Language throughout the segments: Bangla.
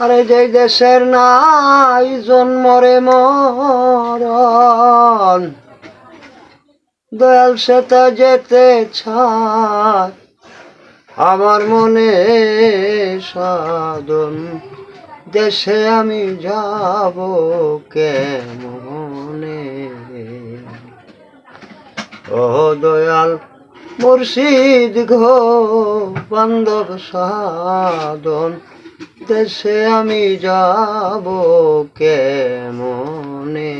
আরে যে দেশের নাই জন্মরে মরণ, দয়াল সেটা যেতে চায় আমার মনে সাধন। দেশে আমি যাব কেমনে, ও দয়াল মুর্শিদ ঘো বান্ধব সাধন। দেশে আমি যাব কেমনে,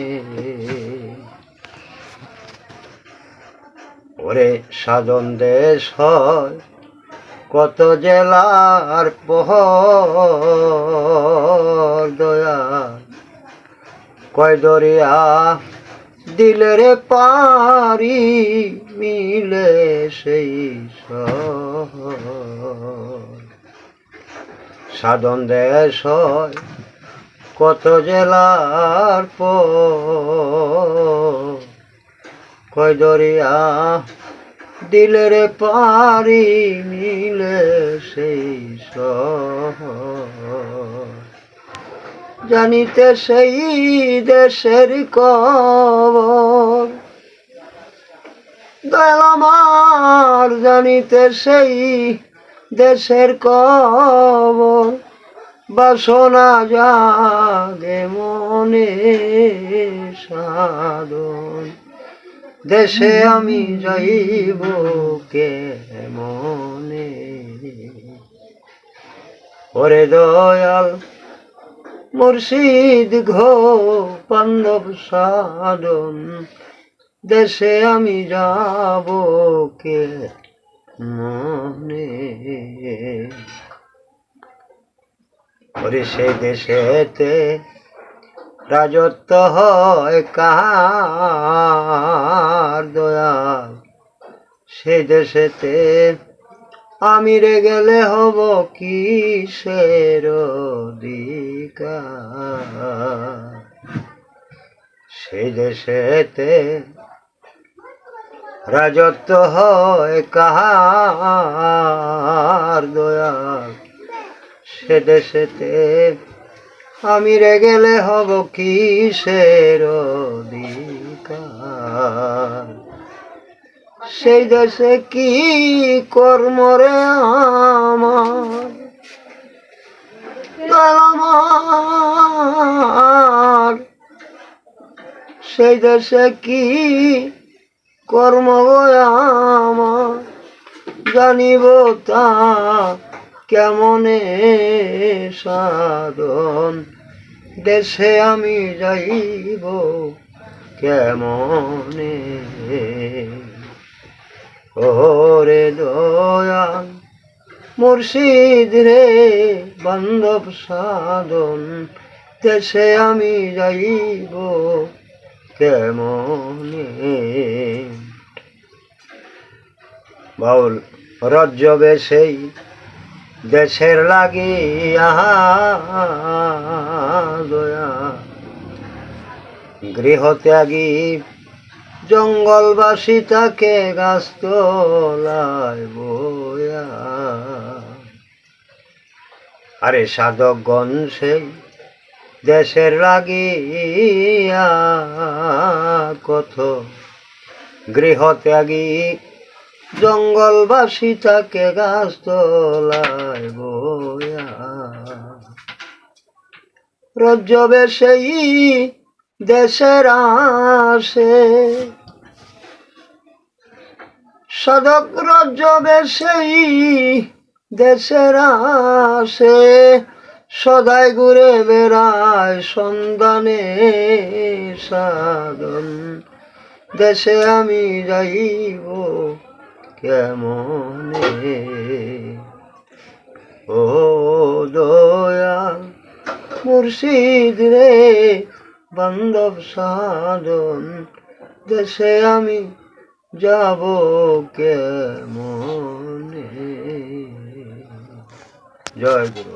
ওরে সাধন দেশ হয় কত জেলার পহর, দয়াল কয় দরিয়া দিলে রে পারি মিলে সেই শহর। সাধন দেশ হয় কত জেলার পর, কয় দরিয়া দিলে রে পারি মিলে সেই শহর। জানিতে সেই দেশের খবর, দয়াল আমার জানিতে সেই দেশের খবর। বাসনা জাগে মনে সাধন, দেশে আমি যাইব কেমনে, ওরে দয়াল মুর্শিদ ঘো বান্ধব সাধন। দেশে আমি যাব কেমনে, ওরে সে দেশেতে রাজত্ব হয় কাহার, দয়াল সে দেশেতে আমি রে গেলে হব কিসের অধিকার। সে দেশেতে রাজত্ব হয় কাহার, দয়াল সে দেশেতে আমি রে গেলে হব কিসের অধিকার। সেই দেশে কি কর্ম রে আমার, সেই দেশে কি কর্ম আমার, জানিব তা কেমনে সাধন। দেশে আমি যাইব কেমনে, ওরে দয়াল মুর্শিদ রে বান্ধব সাধন। দেশে আমি যাইব কেমনে, বাউল রজ্জবে সেই দেশের লাগিয়া দয়াল গৃহত্যাগী জঙ্গলবাসী তাকে গাছতলায় বয়া। আরে সাধকগণ সেই দেশের লাগিয়া কত গৃহত্যাগী জঙ্গলবাসী তাকে গাছতলায় বয়া। রজ্জবে সেই দেশের আসে সাধক, রজ্জবে সেই দেশের আসে সদাই ঘুরে বেড়ায় সন্ধানে সাধন। দেশে আমি যাইব কেমনে, ও দয়াল মুর্শিদ রে বান্ধব সাধন। দেশে আমি যাব কেমনে, জয় গুরু।